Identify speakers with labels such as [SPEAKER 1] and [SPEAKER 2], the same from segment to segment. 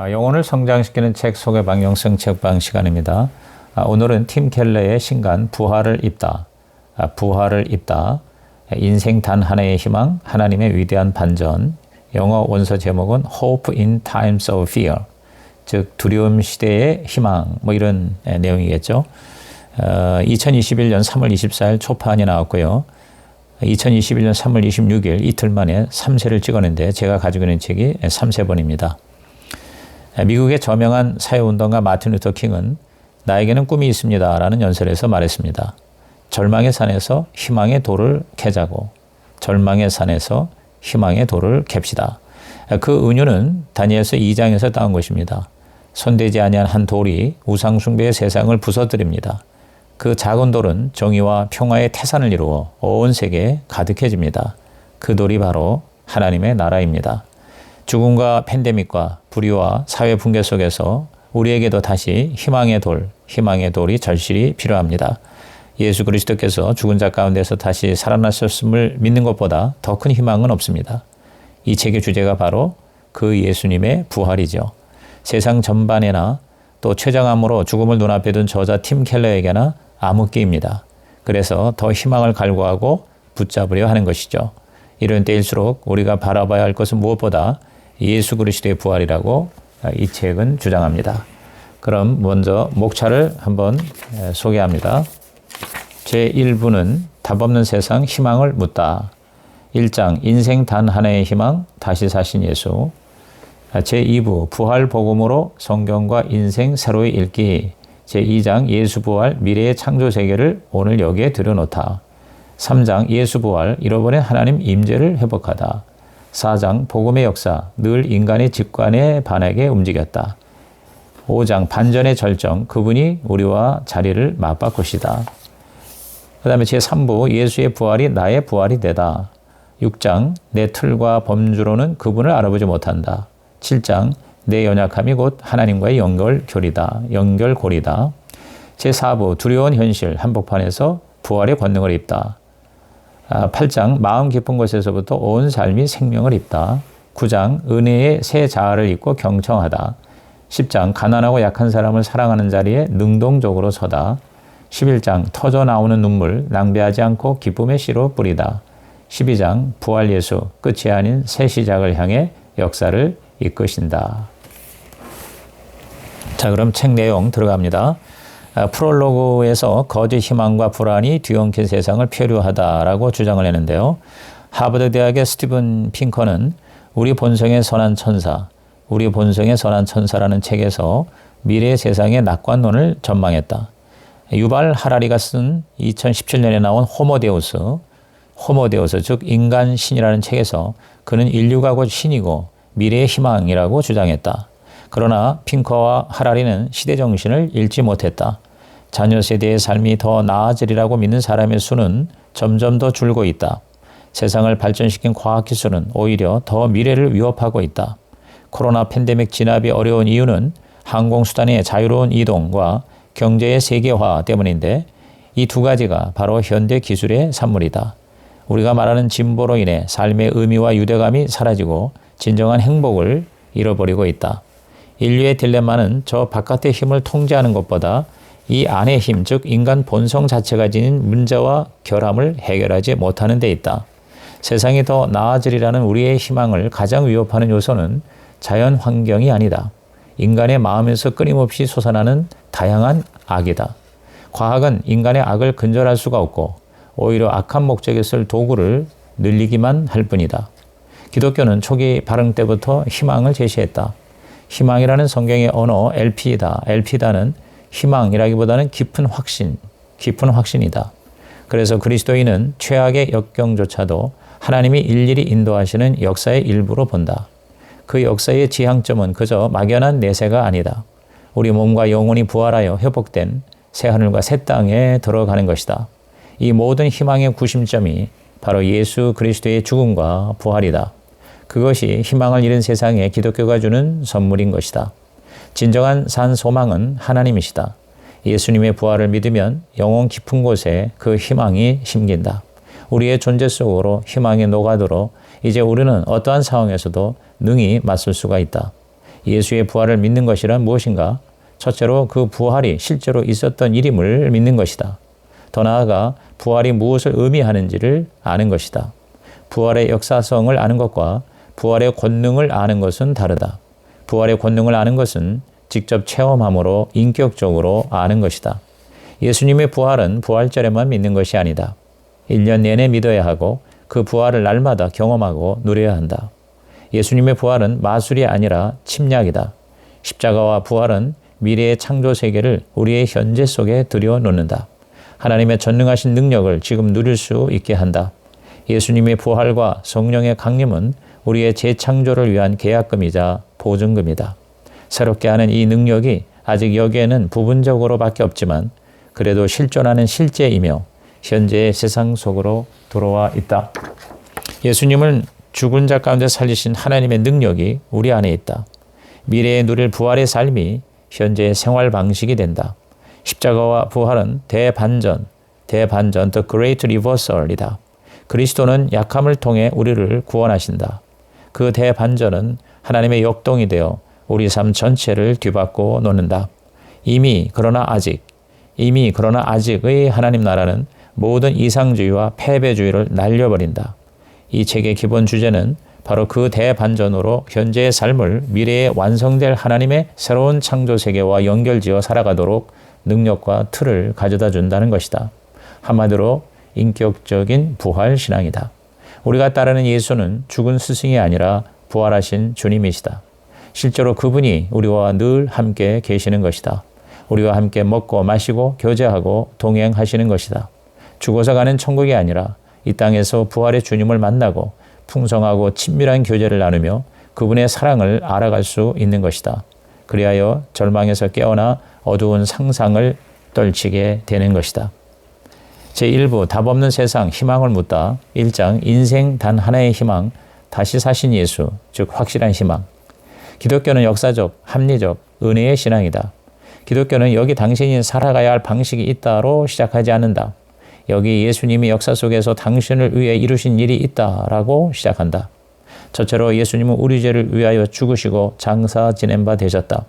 [SPEAKER 1] 영혼을 성장시키는 책 소개방 영성책방 시간입니다. 오늘은 팀 켈러의 신간 부활을 입다. 부활을 입다. 인생 단 하나의 희망, 하나님의 위대한 반전. 영어 원서 제목은 Hope in Times of Fear. 즉 두려움 시대의 희망 이런 내용이겠죠. 2021년 3월 24일 초판이 나왔고요. 2021년 3월 26일 이틀 만에 3세를 찍었는데 제가 가지고 있는 책이 3세번입니다. 미국의 저명한 사회운동가 마틴 루터 킹은 나에게는 꿈이 있습니다 라는 연설에서 말했습니다. 절망의 산에서 희망의 돌을 캐자고 절망의 산에서 희망의 돌을 캡시다. 그 은유는 다니엘서 2장에서 따온 것입니다. 손대지 아니한 한 돌이 우상숭배의 세상을 부서뜨립니다. 그 작은 돌은 정의와 평화의 태산을 이루어 온 세계에 가득해집니다. 그 돌이 바로 하나님의 나라입니다. 죽음과 팬데믹과 불의와 사회 붕괴 속에서 우리에게도 다시 희망의 돌이 절실히 필요합니다. 예수 그리스도께서 죽은 자 가운데서 다시 살아나셨음을 믿는 것보다 더 큰 희망은 없습니다. 이 책의 주제가 바로 그 예수님의 부활이죠. 세상 전반에나 또 최장암으로 죽음을 눈앞에 둔 저자 팀 켈러에게나 암흑기입니다. 그래서 더 희망을 갈구하고 붙잡으려 하는 것이죠. 이런 때일수록 우리가 바라봐야 할 것은 무엇보다 예수 그리스도의 부활이라고 이 책은 주장합니다. 그럼 먼저 목차를 한번 소개합니다. 제1부는 답없는 세상 희망을 묻다. 1장 인생 단 하나의 희망 다시 사신 예수. 제2부 부활 복음으로 성경과 인생 새로이 읽기. 제2장 예수 부활 미래의 창조 세계를 오늘 여기에 들여놓다. 3장 예수 부활 잃어버린 하나님 임재를 회복하다. 4장 복음의 역사 늘 인간의 직관에 반하게 움직였다. 5장 반전의 절정 그분이 우리와 자리를 맞바꾸시다. 그 다음에 제3부 예수의 부활이 나의 부활이 되다. 6장 내 틀과 범주로는 그분을 알아보지 못한다. 7장 내 연약함이 곧 하나님과의 연결고리다. 제4부 두려운 현실 한복판에서 부활의 권능을 입다. 8장 마음 깊은 곳에서부터 온 삶이 생명을 입다. 9장 은혜의 새 자아를 입고 경청하다. 10장 가난하고 약한 사람을 사랑하는 자리에 능동적으로 서다. 11장 터져 나오는 눈물 낭비하지 않고 기쁨의 씨로 뿌리다. 12장 부활 예수 끝이 아닌 새 시작을 향해 역사를 이끄신다. 자, 그럼 책 내용 들어갑니다. 프롤로그에서 거짓 희망과 불안이 뒤엉킨 세상을 표류하다라고 주장을 했는데요. 하버드 대학의 스티븐 핑커는 우리 본성의 선한 천사라는 책에서 미래의 세상의 낙관론을 전망했다. 유발 하라리가 쓴 2017년에 나온 호모데우스 즉 인간 신이라는 책에서 그는 인류가 곧 신이고 미래의 희망이라고 주장했다. 그러나 핑커와 하라리는 시대 정신을 잃지 못했다. 자녀 세대의 삶이 더 나아지리라고 믿는 사람의 수는 점점 더 줄고 있다. 세상을 발전시킨 과학기술은 오히려 더 미래를 위협하고 있다. 코로나 팬데믹 진압이 어려운 이유는 항공수단의 자유로운 이동과 경제의 세계화 때문인데 이 두 가지가 바로 현대 기술의 산물이다. 우리가 말하는 진보로 인해 삶의 의미와 유대감이 사라지고 진정한 행복을 잃어버리고 있다. 인류의 딜레마는 저 바깥의 힘을 통제하는 것보다 이 안의 힘, 즉 인간 본성 자체가 지닌 문제와 결함을 해결하지 못하는 데 있다. 세상이 더 나아지리라는 우리의 희망을 가장 위협하는 요소는 자연 환경이 아니다. 인간의 마음에서 끊임없이 솟아나는 다양한 악이다. 과학은 인간의 악을 근절할 수가 없고 오히려 악한 목적에 쓸 도구를 늘리기만 할 뿐이다. 기독교는 초기 발흥 때부터 희망을 제시했다. 희망이라는 성경의 언어 엘피다. 엘피다는 희망이라기보다는 깊은 확신이다. 그래서 그리스도인은 최악의 역경조차도 하나님이 일일이 인도하시는 역사의 일부로 본다. 그 역사의 지향점은 그저 막연한 내세가 아니다. 우리 몸과 영혼이 부활하여 회복된 새하늘과 새 땅에 들어가는 것이다. 이 모든 희망의 구심점이 바로 예수 그리스도의 죽음과 부활이다. 그것이 희망을 잃은 세상에 기독교가 주는 선물인 것이다. 진정한 산 소망은 하나님이시다. 예수님의 부활을 믿으면 영혼 깊은 곳에 그 희망이 심긴다. 우리의 존재 속으로 희망이 녹아들어 이제 우리는 어떠한 상황에서도 능히 맞설 수가 있다. 예수의 부활을 믿는 것이란 무엇인가? 첫째로 그 부활이 실제로 있었던 일임을 믿는 것이다. 더 나아가 부활이 무엇을 의미하는지를 아는 것이다. 부활의 역사성을 아는 것과 부활의 권능을 아는 것은 다르다. 부활의 권능을 아는 것은 직접 체험함으로 인격적으로 아는 것이다. 예수님의 부활은 부활절에만 믿는 것이 아니다. 1년 내내 믿어야 하고 그 부활을 날마다 경험하고 누려야 한다. 예수님의 부활은 마술이 아니라 침략이다. 십자가와 부활은 미래의 창조 세계를 우리의 현재 속에 들여놓는다. 하나님의 전능하신 능력을 지금 누릴 수 있게 한다. 예수님의 부활과 성령의 강림은 우리의 재창조를 위한 계약금이자 보증금이다. 새롭게 하는 이 능력이 아직 여기에는 부분적으로밖에 없지만 그래도 실존하는 실제이며 현재의 세상 속으로 들어와 있다. 예수님을 죽은 자 가운데 살리신 하나님의 능력이 우리 안에 있다. 미래에 누릴 부활의 삶이 현재의 생활 방식이 된다. 십자가와 부활은 대반전, The Great Reversal이다. 그리스도는 약함을 통해 우리를 구원하신다. 그 대반전은 하나님의 역동이 되어 우리 삶 전체를 뒤바꿔 놓는다. 이미 그러나 아직의 하나님 나라는 모든 이상주의와 패배주의를 날려버린다. 이 책의 기본 주제는 바로 그 대반전으로 현재의 삶을 미래에 완성될 하나님의 새로운 창조 세계와 연결지어 살아가도록 능력과 틀을 가져다 준다는 것이다. 한마디로 인격적인 부활신앙이다. 우리가 따르는 예수는 죽은 스승이 아니라 부활하신 주님이시다. 실제로 그분이 우리와 늘 함께 계시는 것이다. 우리와 함께 먹고 마시고 교제하고 동행하시는 것이다. 죽어서 가는 천국이 아니라 이 땅에서 부활의 주님을 만나고 풍성하고 친밀한 교제를 나누며 그분의 사랑을 알아갈 수 있는 것이다. 그리하여 절망에서 깨어나 어두운 상상을 떨치게 되는 것이다. 제1부 답없는 세상 희망을 묻다 1장 인생 단 하나의 희망 다시 사신 예수 즉 확실한 희망. 기독교는 역사적, 합리적, 은혜의 신앙이다. 기독교는 여기 당신이 살아가야 할 방식이 있다로 시작하지 않는다. 여기 예수님이 역사 속에서 당신을 위해 이루신 일이 있다라고 시작한다. 첫째로 예수님은 우리 죄를 위하여 죽으시고 장사 지낸 바 되셨다.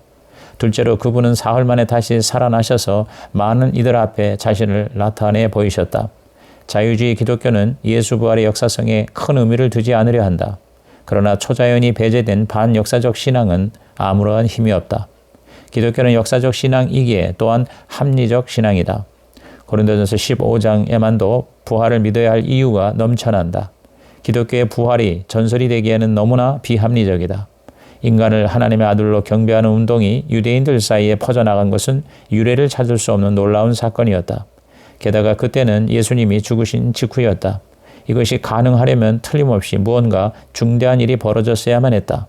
[SPEAKER 1] 둘째로 그분은 사흘 만에 다시 살아나셔서 많은 이들 앞에 자신을 나타내 보이셨다. 자유주의 기독교는 예수 부활의 역사성에 큰 의미를 두지 않으려 한다. 그러나 초자연이 배제된 반역사적 신앙은 아무런 힘이 없다. 기독교는 역사적 신앙이기에 또한 합리적 신앙이다. 고린도전서 15장에만도 부활을 믿어야 할 이유가 넘쳐난다. 기독교의 부활이 전설이 되기에는 너무나 비합리적이다. 인간을 하나님의 아들로 경배하는 운동이 유대인들 사이에 퍼져나간 것은 유례를 찾을 수 없는 놀라운 사건이었다. 게다가 그때는 예수님이 죽으신 직후였다. 이것이 가능하려면 틀림없이 무언가 중대한 일이 벌어졌어야만 했다.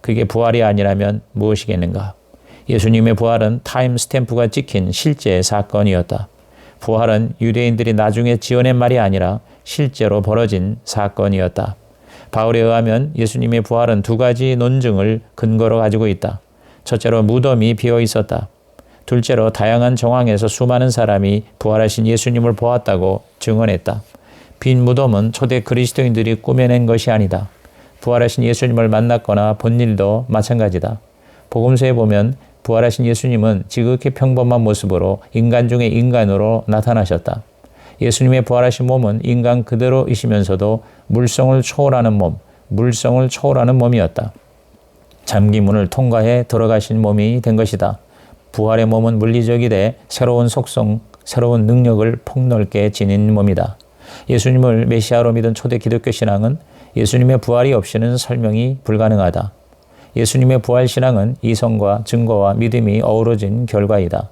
[SPEAKER 1] 그게 부활이 아니라면 무엇이겠는가? 예수님의 부활은 타임 스탬프가 찍힌 실제 사건이었다. 부활은 유대인들이 나중에 지어낸 말이 아니라 실제로 벌어진 사건이었다. 바울에 의하면 예수님의 부활은 두 가지 논증을 근거로 가지고 있다. 첫째로 무덤이 비어 있었다. 둘째로 다양한 정황에서 수많은 사람이 부활하신 예수님을 보았다고 증언했다. 빈 무덤은 초대 그리스도인들이 꾸며낸 것이 아니다. 부활하신 예수님을 만났거나 본 일도 마찬가지다. 복음서에 보면 부활하신 예수님은 지극히 평범한 모습으로 인간 중에 인간으로 나타나셨다. 예수님의 부활하신 몸은 인간 그대로이시면서도 물성을 초월하는 몸이었다. 잠긴 문을 통과해 들어가신 몸이 된 것이다. 부활의 몸은 물리적이 돼 새로운 속성, 새로운 능력을 폭넓게 지닌 몸이다. 예수님을 메시아로 믿은 초대 기독교 신앙은 예수님의 부활이 없이는 설명이 불가능하다. 예수님의 부활신앙은 이성과 증거와 믿음이 어우러진 결과이다.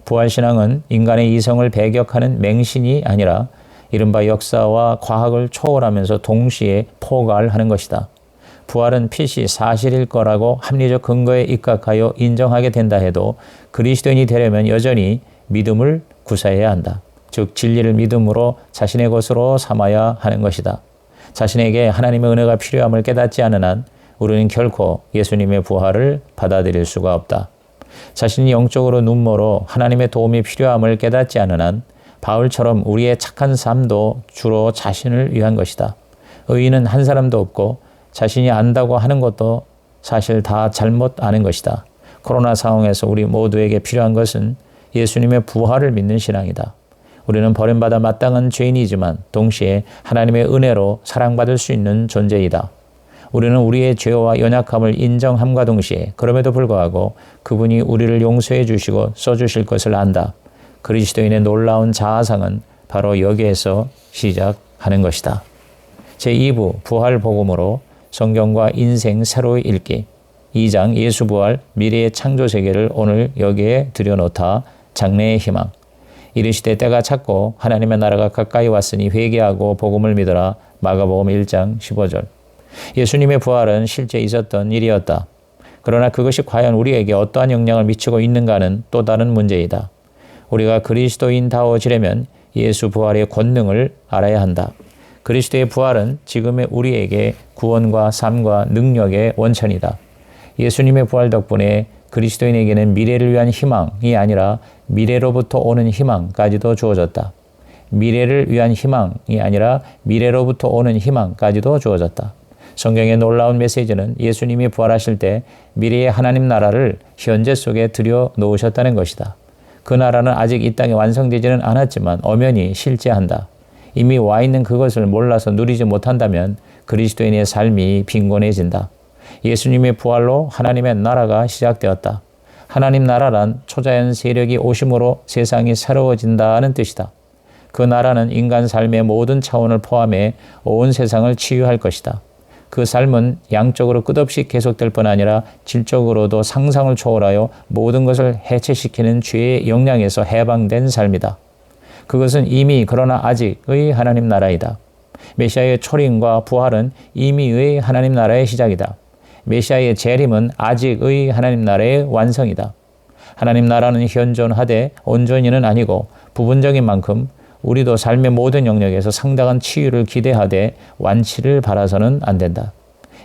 [SPEAKER 1] 부활신앙은 인간의 이성을 배격하는 맹신이 아니라 이른바 역사와 과학을 초월하면서 동시에 포괄하는 것이다. 부활은 필시 사실일 거라고 합리적 근거에 입각하여 인정하게 된다 해도 그리스도인이 되려면 여전히 믿음을 구사해야 한다. 즉 진리를 믿음으로 자신의 것으로 삼아야 하는 것이다. 자신에게 하나님의 은혜가 필요함을 깨닫지 않은 한 우리는 결코 예수님의 부활을 받아들일 수가 없다. 자신이 영적으로 눈멀어 하나님의 도움이 필요함을 깨닫지 않은 한 바울처럼 우리의 착한 삶도 주로 자신을 위한 것이다. 의인은 한 사람도 없고 자신이 안다고 하는 것도 사실 다 잘못 아는 것이다. 코로나 상황에서 우리 모두에게 필요한 것은 예수님의 부활을 믿는 신앙이다. 우리는 버림받아 마땅한 죄인이지만 동시에 하나님의 은혜로 사랑받을 수 있는 존재이다. 우리는 우리의 죄와 연약함을 인정함과 동시에 그럼에도 불구하고 그분이 우리를 용서해 주시고 써주실 것을 안다. 그리스도인의 놀라운 자아상은 바로 여기에서 시작하는 것이다. 제2부 부활복음으로 성경과 인생 새로 읽기 2장 예수 부활 미래의 창조 세계를 오늘 여기에 들여놓다. 장래의 희망. 이르시되 때가 찼고 하나님의 나라가 가까이 왔으니 회개하고 복음을 믿어라. 마가복음 1장 15절. 예수님의 부활은 실제 있었던 일이었다. 그러나 그것이 과연 우리에게 어떠한 영향을 미치고 있는가는 또 다른 문제이다. 우리가 그리스도인다워지려면 예수 부활의 권능을 알아야 한다. 그리스도의 부활은 지금의 우리에게 구원과 삶과 능력의 원천이다. 예수님의 부활 덕분에 그리스도인에게는 미래를 위한 희망이 아니라 미래로부터 오는 희망까지도 주어졌다. 미래를 위한 희망이 아니라 미래로부터 오는 희망까지도 주어졌다. 성경의 놀라운 메시지는 예수님이 부활하실 때 미래의 하나님 나라를 현재 속에 들여놓으셨다는 것이다. 그 나라는 아직 이 땅에 완성되지는 않았지만 엄연히 실제한다. 이미 와 있는 그것을 몰라서 누리지 못한다면 그리스도인의 삶이 빈곤해진다. 예수님의 부활로 하나님의 나라가 시작되었다. 하나님 나라란 초자연 세력이 오심으로 세상이 새로워진다는 뜻이다. 그 나라는 인간 삶의 모든 차원을 포함해 온 세상을 치유할 것이다. 그 삶은 양적으로 끝없이 계속될 뿐 아니라 질적으로도 상상을 초월하여 모든 것을 해체시키는 죄의 영향에서 해방된 삶이다. 그것은 이미 그러나 아직의 하나님 나라이다. 메시아의 초림과 부활은 이미의 하나님 나라의 시작이다. 메시아의 재림은 아직의 하나님 나라의 완성이다. 하나님 나라는 현존하되 온전히는 아니고 부분적인 만큼 우리도 삶의 모든 영역에서 상당한 치유를 기대하되 완치를 바라서는 안 된다.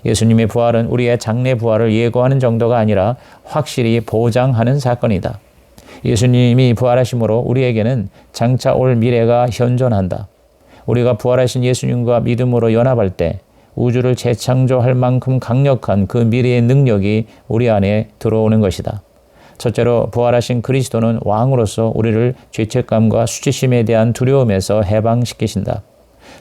[SPEAKER 1] 예수님의 부활은 우리의 장래 부활을 예고하는 정도가 아니라 확실히 보장하는 사건이다. 예수님이 부활하심으로 우리에게는 장차 올 미래가 현존한다. 우리가 부활하신 예수님과 믿음으로 연합할 때 우주를 재창조할 만큼 강력한 그 미래의 능력이 우리 안에 들어오는 것이다. 첫째로 부활하신 그리스도는 왕으로서 우리를 죄책감과 수치심에 대한 두려움에서 해방시키신다.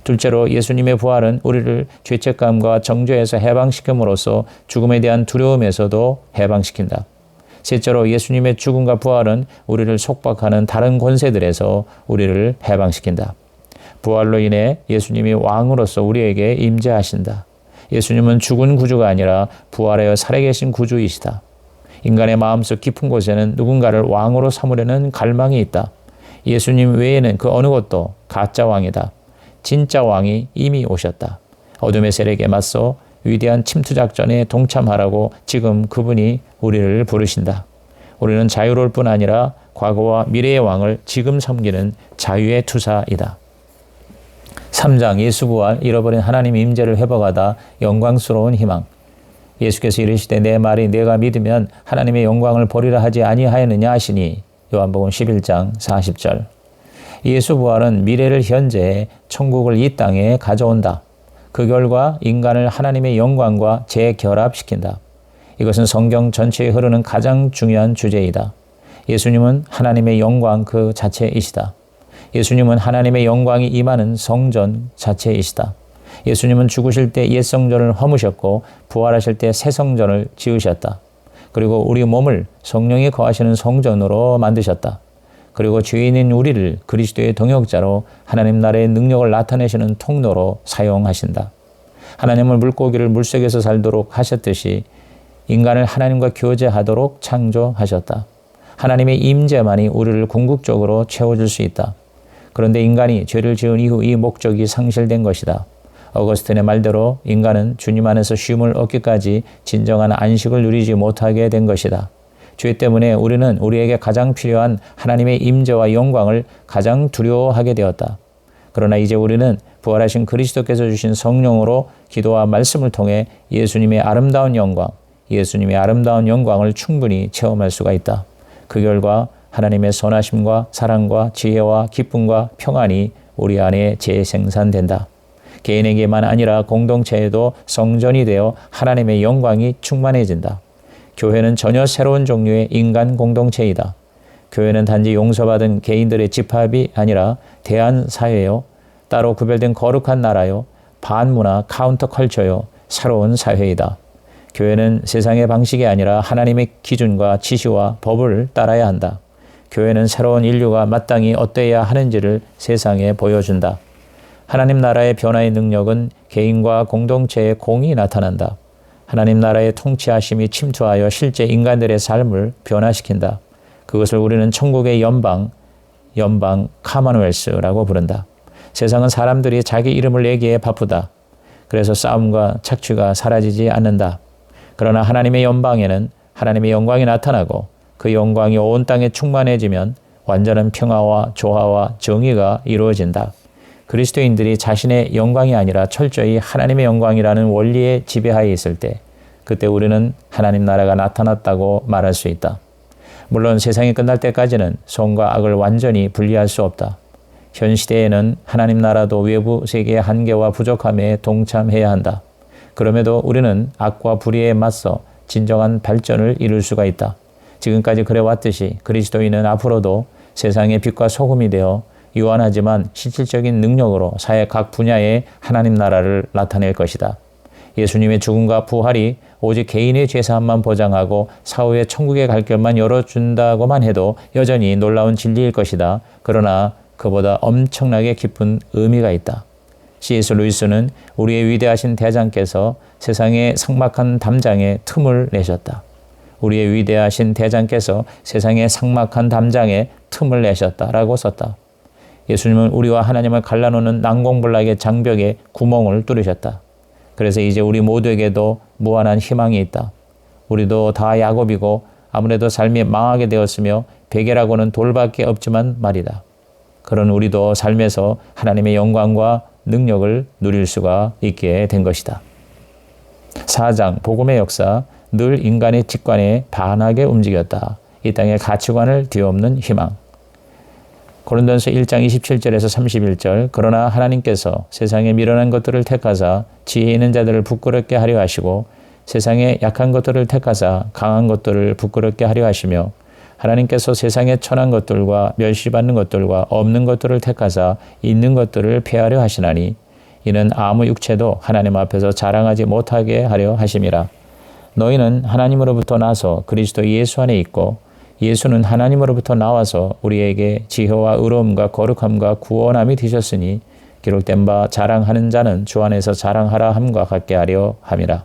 [SPEAKER 1] 둘째로 예수님의 부활은 우리를 죄책감과 정죄에서 해방시킴으로써 죽음에 대한 두려움에서도 해방시킨다. 셋째로 예수님의 죽음과 부활은 우리를 속박하는 다른 권세들에서 우리를 해방시킨다. 부활로 인해 예수님이 왕으로서 우리에게 임재하신다. 예수님은 죽은 구주가 아니라 부활하여 살아계신 구주이시다. 인간의 마음속 깊은 곳에는 누군가를 왕으로 삼으려는 갈망이 있다. 예수님 외에는 그 어느 것도 가짜 왕이다. 진짜 왕이 이미 오셨다. 어둠의 세력에 맞서 위대한 침투 작전에 동참하라고 지금 그분이 우리를 부르신다. 우리는 자유로울 뿐 아니라 과거와 미래의 왕을 지금 섬기는 자유의 투사이다. 3장 예수 부활 잃어버린 하나님 임재를 회복하다 영광스러운 희망. 예수께서 이르시되 내 말이 내가 믿으면 하나님의 영광을 보리라 하지 아니하였느냐 하시니 요한복음 11장 40절. 예수 부활은 미래를 현재해 천국을 이 땅에 가져온다. 그 결과 인간을 하나님의 영광과 재결합시킨다. 이것은 성경 전체에 흐르는 가장 중요한 주제이다. 예수님은 하나님의 영광 그 자체이시다. 예수님은 하나님의 영광이 임하는 성전 자체이시다. 예수님은 죽으실 때 옛 성전을 허무셨고 부활하실 때 새 성전을 지으셨다. 그리고 우리 몸을 성령이 거하시는 성전으로 만드셨다. 그리고 죄인인 우리를 그리스도의 동역자로 하나님 나라의 능력을 나타내시는 통로로 사용하신다. 하나님은 물고기를 물속에서 살도록 하셨듯이 인간을 하나님과 교제하도록 창조하셨다. 하나님의 임재만이 우리를 궁극적으로 채워줄 수 있다. 그런데 인간이 죄를 지은 이후 이 목적이 상실된 것이다. 어거스틴의 말대로 인간은 주님 안에서 쉼을 얻기까지 진정한 안식을 누리지 못하게 된 것이다. 죄 때문에 우리는 우리에게 가장 필요한 하나님의 임재와 영광을 가장 두려워하게 되었다. 그러나 이제 우리는 부활하신 그리스도께서 주신 성령으로 기도와 말씀을 통해 예수님의 아름다운 영광을 충분히 체험할 수가 있다. 그 결과 하나님의 선하심과 사랑과 지혜와 기쁨과 평안이 우리 안에 재생산된다. 개인에게만 아니라 공동체에도 성전이 되어 하나님의 영광이 충만해진다. 교회는 전혀 새로운 종류의 인간 공동체이다. 교회는 단지 용서받은 개인들의 집합이 아니라 대한사회요, 따로 구별된 거룩한 나라요, 반문화 카운터컬처요, 새로운 사회이다. 교회는 세상의 방식이 아니라 하나님의 기준과 지시와 법을 따라야 한다. 교회는 새로운 인류가 마땅히 어때야 하는지를 세상에 보여준다. 하나님 나라의 변화의 능력은 개인과 공동체의 공이 나타난다. 하나님 나라의 통치하심이 침투하여 실제 인간들의 삶을 변화시킨다. 그것을 우리는 천국의 연방 카먼웰스라고 부른다. 세상은 사람들이 자기 이름을 내기에 바쁘다. 그래서 싸움과 착취가 사라지지 않는다. 그러나 하나님의 연방에는 하나님의 영광이 나타나고 그 영광이 온 땅에 충만해지면 완전한 평화와 조화와 정의가 이루어진다. 그리스도인들이 자신의 영광이 아니라 철저히 하나님의 영광이라는 원리의 지배하에 있을 때, 그때 우리는 하나님 나라가 나타났다고 말할 수 있다. 물론 세상이 끝날 때까지는 선과 악을 완전히 분리할 수 없다. 현 시대에는 하나님 나라도 외부 세계의 한계와 부족함에 동참해야 한다. 그럼에도 우리는 악과 불의에 맞서 진정한 발전을 이룰 수가 있다. 지금까지 그래왔듯이 그리스도인은 앞으로도 세상의 빛과 소금이 되어 유한하지만 실질적인 능력으로 사회 각 분야에 하나님 나라를 나타낼 것이다. 예수님의 죽음과 부활이 오직 개인의 죄사함만 보장하고 사후에 천국의 갈 길만 열어준다고만 해도 여전히 놀라운 진리일 것이다. 그러나 그보다 엄청나게 깊은 의미가 있다. C.S. 루이스는 우리의 위대하신 대장께서 세상의 삭막한 담장에 틈을 내셨다. 우리의 위대하신 대장께서 세상의 삭막한 담장에 틈을 내셨다라고 썼다. 예수님은 우리와 하나님을 갈라놓는 난공불락의 장벽에 구멍을 뚫으셨다. 그래서 이제 우리 모두에게도 무한한 희망이 있다. 우리도 다 야곱이고 아무래도 삶이 망하게 되었으며 베개라고는 돌밖에 없지만 말이다. 그런 우리도 삶에서 하나님의 영광과 능력을 누릴 수가 있게 된 것이다. 4장 복음의 역사, 늘 인간의 직관에 반하게 움직였다. 이 땅의 가치관을 뒤엎는 희망. 고린도전서 1장 27절에서 31절, 그러나 하나님께서 세상에 미련한 것들을 택하사 지혜 있는 자들을 부끄럽게 하려 하시고 세상에 약한 것들을 택하사 강한 것들을 부끄럽게 하려 하시며 하나님께서 세상에 천한 것들과 멸시받는 것들과 없는 것들을 택하사 있는 것들을 폐하려 하시나니 이는 아무 육체도 하나님 앞에서 자랑하지 못하게 하려 하심이라. 너희는 하나님으로부터 나서 그리스도 예수 안에 있고 예수는 하나님으로부터 나와서 우리에게 지혜와 의로움과 거룩함과 구원함이 되셨으니 기록된 바 자랑하는 자는 주 안에서 자랑하라 함과 같게 하려 함이라.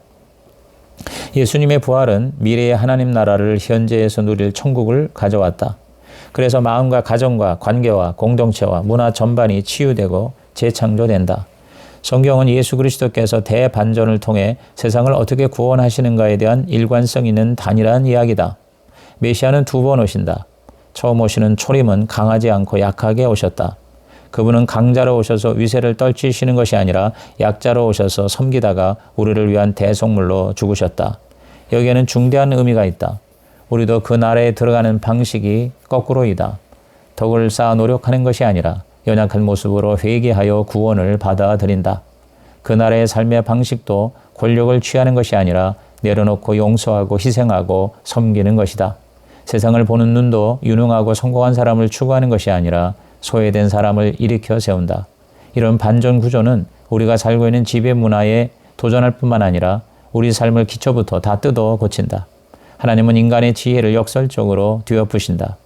[SPEAKER 1] 예수님의 부활은 미래의 하나님 나라를 현재에서 누릴 천국을 가져왔다. 그래서 마음과 가정과 관계와 공동체와 문화 전반이 치유되고 재창조된다. 성경은 예수 그리스도께서 대반전을 통해 세상을 어떻게 구원하시는가에 대한 일관성 있는 단일한 이야기다. 메시아는 2번 오신다. 처음 오시는 초림은 강하지 않고 약하게 오셨다. 그분은 강자로 오셔서 위세를 떨치시는 것이 아니라 약자로 오셔서 섬기다가 우리를 위한 대속물로 죽으셨다. 여기에는 중대한 의미가 있다. 우리도 그 나라에 들어가는 방식이 거꾸로이다. 덕을 쌓아 노력하는 것이 아니라 연약한 모습으로 회개하여 구원을 받아들인다. 그 나라의 삶의 방식도 권력을 취하는 것이 아니라 내려놓고 용서하고 희생하고 섬기는 것이다. 세상을 보는 눈도 유능하고 성공한 사람을 추구하는 것이 아니라 소외된 사람을 일으켜 세운다. 이런 반전 구조는 우리가 살고 있는 지배 문화에 도전할 뿐만 아니라 우리 삶을 기초부터 다 뜯어 고친다. 하나님은 인간의 지혜를 역설적으로 뒤엎으신다.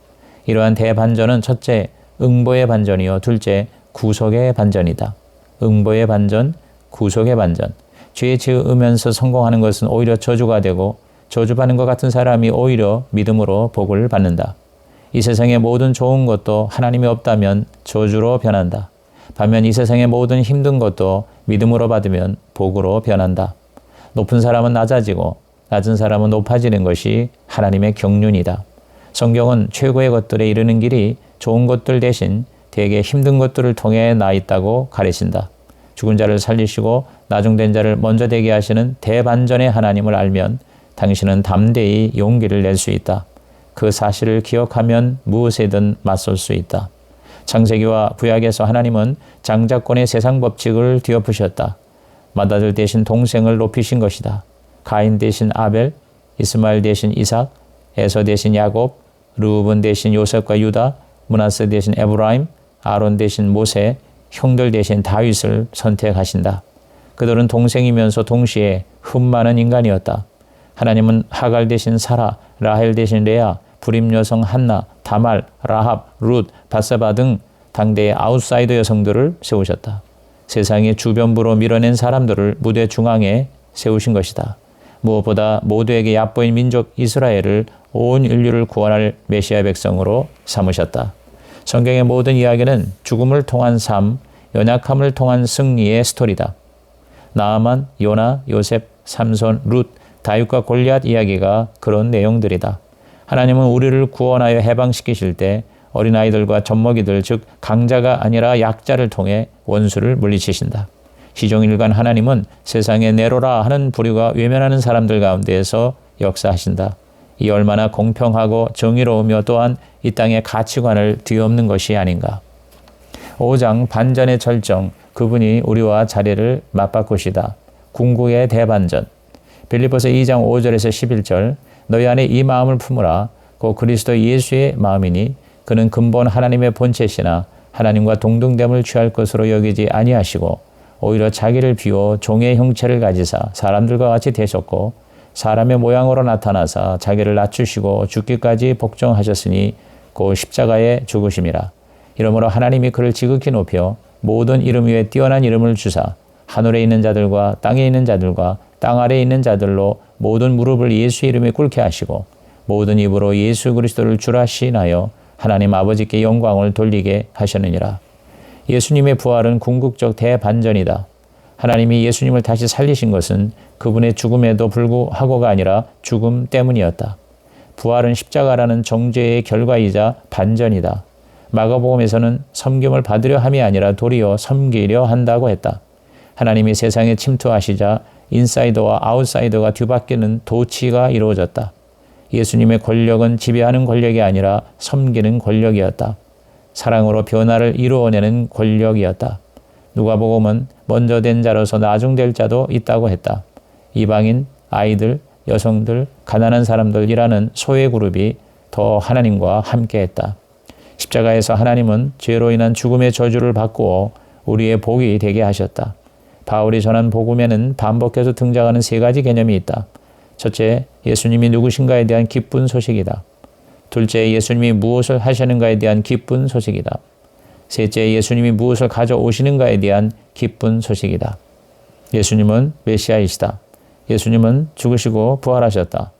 [SPEAKER 1] 이러한 대반전은 첫째, 응보의 반전이요. 둘째, 구속의 반전이다. 응보의 반전, 구속의 반전. 죄 지으면서 성공하는 것은 오히려 저주가 되고 저주받는 것 같은 사람이 오히려 믿음으로 복을 받는다. 이 세상의 모든 좋은 것도 하나님이 없다면 저주로 변한다. 반면 이 세상의 모든 힘든 것도 믿음으로 받으면 복으로 변한다. 높은 사람은 낮아지고 낮은 사람은 높아지는 것이 하나님의 경륜이다. 성경은 최고의 것들에 이르는 길이 좋은 것들 대신 대개 힘든 것들을 통해 나 있다고 가르친다. 죽은 자를 살리시고 나중된 자를 먼저 되게 하시는 대반전의 하나님을 알면 당신은 담대히 용기를 낼 수 있다. 그 사실을 기억하면 무엇에든 맞설 수 있다. 창세기와 구약에서 하나님은 장자권의 세상 법칙을 뒤엎으셨다. 맏아들 대신 동생을 높이신 것이다. 가인 대신 아벨, 이스마엘 대신 이삭, 에서 대신 야곱, 르우븐 대신 요셉과 유다, 므낫세 대신 에브라임, 아론 대신 모세, 형들 대신 다윗을 선택하신다. 그들은 동생이면서 동시에 흠 많은 인간이었다. 하나님은 하갈 대신 사라, 라헬 대신 레아, 불임 여성 한나, 다말, 라합, 룻, 바세바 등 당대의 아웃사이더 여성들을 세우셨다. 세상의 주변부로 밀어낸 사람들을 무대 중앙에 세우신 것이다. 무엇보다 모두에게 얕보인 민족 이스라엘을 온 인류를 구원할 메시아 백성으로 삼으셨다. 성경의 모든 이야기는 죽음을 통한 삶, 연약함을 통한 승리의 스토리다. 나아만, 요나, 요셉, 삼손, 룻, 다윗과 골리앗 이야기가 그런 내용들이다. 하나님은 우리를 구원하여 해방시키실 때 어린아이들과 젖먹이들, 즉 강자가 아니라 약자를 통해 원수를 물리치신다. 시종일관 하나님은 세상에 내로라 하는 부류가 외면하는 사람들 가운데에서 역사하신다. 이 얼마나 공평하고 정의로우며 또한 이 땅의 가치관을 뒤엎는 것이 아닌가. 5장 반전의 절정, 그분이 우리와 자리를 맞바꾸시다. 궁극의 대반전. 빌립보서 2장 5절에서 11절, 너희 안에 이 마음을 품으라. 곧 그리스도 예수의 마음이니 그는 근본 하나님의 본체시나 하나님과 동등됨을 취할 것으로 여기지 아니하시고 오히려 자기를 비워 종의 형체를 가지사 사람들과 같이 되셨고 사람의 모양으로 나타나사 자기를 낮추시고 죽기까지 복종하셨으니 곧 십자가에 죽으심이라. 이러므로 하나님이 그를 지극히 높여 모든 이름 위에 뛰어난 이름을 주사 하늘에 있는 자들과 땅에 있는 자들과 땅 아래에 있는 자들로 모든 무릎을 예수 이름에 꿇게 하시고 모든 입으로 예수 그리스도를 주라 시인하여 하나님 아버지께 영광을 돌리게 하셨느니라. 예수님의 부활은 궁극적 대반전이다. 하나님이 예수님을 다시 살리신 것은 그분의 죽음에도 불구하고가 아니라 죽음 때문이었다. 부활은 십자가라는 정죄의 결과이자 반전이다. 마가복음에서는 섬김을 받으려 함이 아니라 도리어 섬기려 한다고 했다. 하나님이 세상에 침투하시자 인사이더와 아웃사이더가 뒤바뀌는 도치가 이루어졌다. 예수님의 권력은 지배하는 권력이 아니라 섬기는 권력이었다. 사랑으로 변화를 이루어내는 권력이었다. 누가복음은 먼저 된 자로서 나중될 자도 있다고 했다. 이방인, 아이들, 여성들, 가난한 사람들이라는 소외 그룹이 더 하나님과 함께했다. 십자가에서 하나님은 죄로 인한 죽음의 저주를 바꾸어 우리의 복이 되게 하셨다. 바울이 전한 복음에는 반복해서 등장하는 세 가지 개념이 있다. 첫째, 예수님이 누구신가에 대한 기쁜 소식이다. 둘째, 예수님이 무엇을 하시는가에 대한 기쁜 소식이다. 셋째, 예수님이 무엇을 가져오시는가에 대한 기쁜 소식이다. 예수님은 메시아이시다. 예수님은 죽으시고 부활하셨다.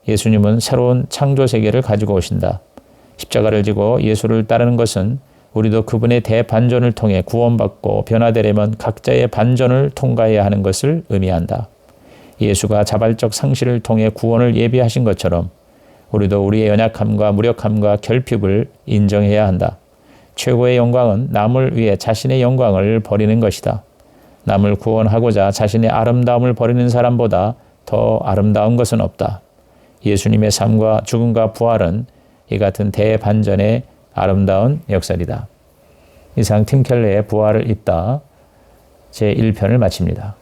[SPEAKER 1] 예수님은 새로운 창조 세계를 가지고 오신다. 십자가를 지고 예수를 따르는 것은 우리도 그분의 대반전을 통해 구원받고 변화되려면 각자의 반전을 통과해야 하는 것을 의미한다. 예수가 자발적 상실을 통해 구원을 예비하신 것처럼 우리도 우리의 연약함과 무력함과 결핍을 인정해야 한다. 최고의 영광은 남을 위해 자신의 영광을 버리는 것이다. 남을 구원하고자 자신의 아름다움을 버리는 사람보다 더 아름다운 것은 없다. 예수님의 삶과 죽음과 부활은 이 같은 대반전의 아름다운 역설이다. 이상 팀 켈러의 부활을 입다 제1편을 마칩니다.